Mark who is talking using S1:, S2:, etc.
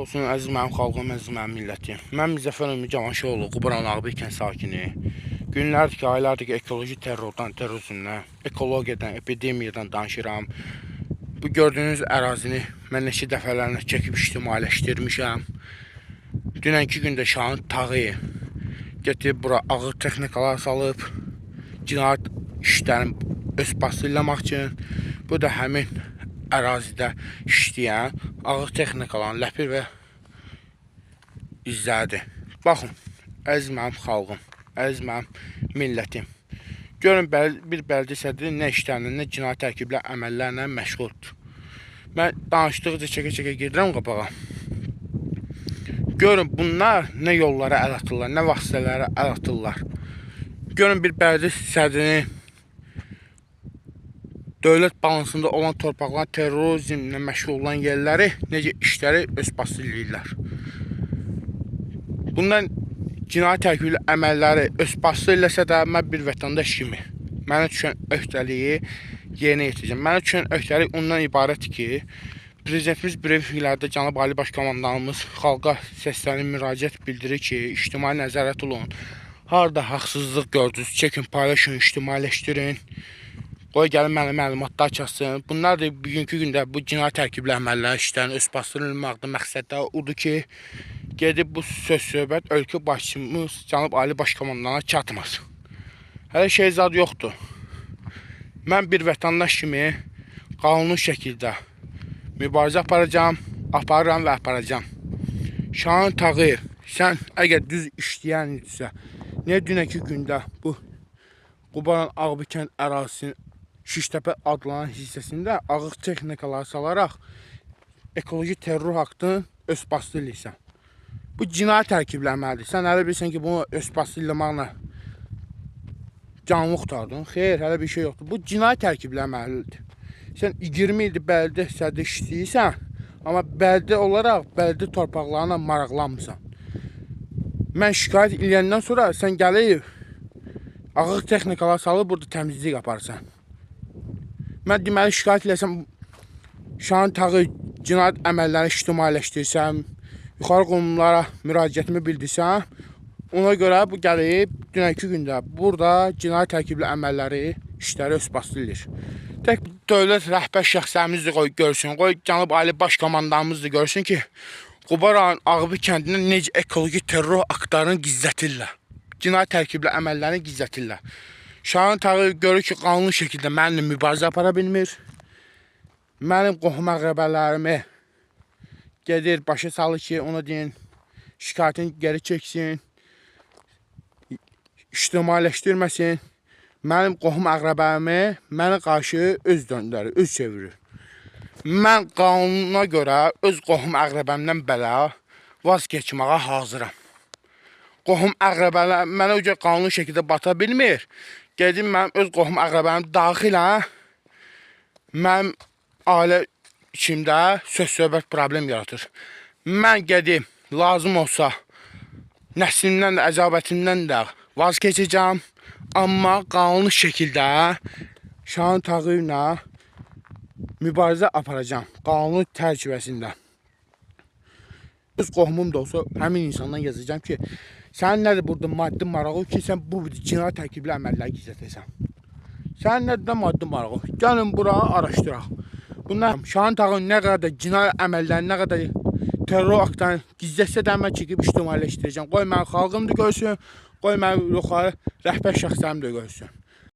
S1: Olsun əziz mənim xalqım, əziz mənim millətim. Mən Müzəffər Ömür Cavanşiroğlu, Qubaran Ağbey kənd sakini. Günlərdir ki, aylardır ki, ekoloji terrordan, terrorizmdən, ekologiyadan, epidemiyadan danışıram. Bu gördüyünüz ərazini mən neçə dəfələrlə çəkib ictimailəşdirmişəm. Dünənki gündə Şahin Tağıyev getirib bura ağır texnikalar salıb, cinayət işlərini öz basırlamaq üçün. Bu da həmin ərazidə işləyən ağır texnikaların ləpir və izlədi. Baxın, əziz mənim xalqım, əziz mənim millətim. Görün, bir bələdiyyə sədri nə işlərlə, nə cinayət tərkibli əməllərlə məşğuldur. Mən danışdıqca çəkə-çəkə gedirəm qabağa. Görün, bunlar nə yollara əl atırlar, nə vasitələrə əl atırlar. Görün, bir bələdiyyə sədrinin dövlət balansında olan torpaqların terrorizmlə məşğul olan yerləri, necə işləri öz bastırlayırlar. Bundan cinayət tərkibli əməlləri öz bastırlayırsa da, mən bir vətəndaş kimi mənə düşən öhdəliyi yerinə yetirəcəm. Mənə düşən öhdəlik ondan ibarətdir ki, Prezidentimiz brifinqlərdə Cənab Ali Baş Komandanımız xalqa səslənib müraciət bildirir ki, ictimai nəzarət olun. Harada haqsızlıq gördünüz, çəkin, paylaşın, ictimailəşdirin. Qoy gəlin mənə məlumatlar kəssin. Bunlar da bugünkü gündə bu cinayət tərkibli əməllər işlərin öz bastırılmaqda məqsəddə odur ki, gedib bu söz-söhbət ölkə başçımız Cənab Ali Baş Komandana çatmasın. Hələ şey zad yoxdur. Mən bir vətəndaş kimi qanuni şəkildə mübarizə aparıram və aparacam. Şahin Tağıyev, sən əgər düz işləyən idisə, niyə dünənki gündə bu Qubaran Ağbey kənd ərazisinin Şiştəpə adlanan hissəsində ağır texnikalar salaraq ekoloji terror haqqını öz bastırlayırsan? Bu cinayət tərkibli əməldir. Sən hələ bilirsən ki, bunu öz bastırlamaqla canlı qurtardın. Xeyr, hələ bir şey yoxdur. Bu cinayət tərkibli əməldir. Sən 20 ildir bələdiyyə sədri işləyirsən, amma bələdiyyə olaraq bələdiyyə torpaqlarına maraqlanmırsan. Mən şikayət eləyəndən sonra sən gəlib ağır texnikalar salıb burada təmizlik yaparsan. Mən deməli şikayət eləsəm, Şahin Tağıyev cinayət əməllərini ictimailəşdirsəm, yuxarı qurumlara müraciətimi bildirsəm, ona görə bu gəlib dünənki gündə burada cinayət tərkibli əməlləri işləri öz bastırılır. Tək dövlət rəhbər şəxslərimiz də görsün, qoy Cənab Ali Baş Komandanımız da görsün ki, Qubaran Ağbey kəndində necə ekoloji terror aktlarını gizlətirlər. Cinayət tərkibli əməllərini gizlətirlər. Şahin Tağıyev görür ki, qanuni şəkildə mənimlə mübarizə apara bilmir. Mənim qohum əqrəbələrimi gedir, başa salır ki, ona deyin, şikayətini geri çəksin, ictimailəşdirməsin. Mənim qohum əqrəbərimi mənə qarşı öz döndərir, öz çevirir. Mən qanuna görə öz qohum əqrəbəmdən belə vaz keçməyə hazıram. Qohum əqrəbələr mənə o qanuni şəkildə bata bilmir. Gedim mənim öz qohum əqrəbərim daxilən mənim ailə içimdə söz-söhbət problem yaratır. Mən gedim, lazım olsa nəslimdən də, əcabətimdən də vaz keçəcəm. Amma qanuni şəkildə Şahin Tağıyevlə mübarizə aparacam, qanun çərçivəsində. Öz qohumum da olsa həmin insandan yazacağım ki, sənin nədir burada maddi marağı ki, sən bu cinayət tərkibli əməlləri gizlətəsən. Sənin nədir maddi marağı? Gəlin bura araşdıraq. Bunlar Şahin Tağıyev nə qədər cinayət əməlləri, nə qədər terror aktlarını gizlətsə də mən çəkib ictimailəşdirəcəm. Qoy mənim xalqım da görsün, qoy mənim yuxarı rəhbər şəxslərim də görsün.